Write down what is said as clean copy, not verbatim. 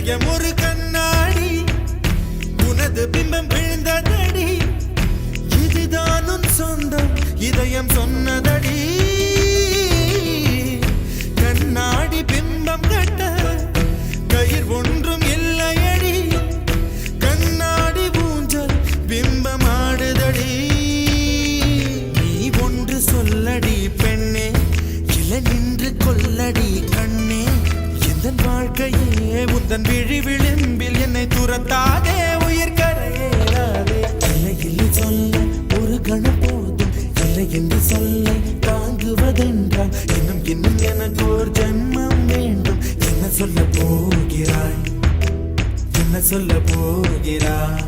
இதயம் ஒரு கண்ணாடி உனது பிம்பம் விழுந்ததடி இதுதான் உன் சொந்தம் இதயம் சொன்னதடி கண்ணாடி பிம்பம் கட்ட கயிர் ஒன்றும் இல்லையடி கண்ணாடி ஊஞ்சல் பிம்பம் ஆடுதடி நீ ஒன்று சொல்லடி பெண்ணே இல நின்று கொல்லடி கண்ணே எந்தன் வாழ்க்கையே உந்தன் விழி விளிம்பில் என்னை துரத்தாதே உயிர் கரையேறாதே இல்லை இல்லை சொல்ல ஒரு கணம் போதும் இல்லை என்று சொல்ல தாங்குவதென்றால் இன்னும் இன்னும் எனக்கு ஒரு ஜென்மம் வேண்டும் என்ன சொல்ல போகிறாய் என்ன சொல்ல போகிறாய்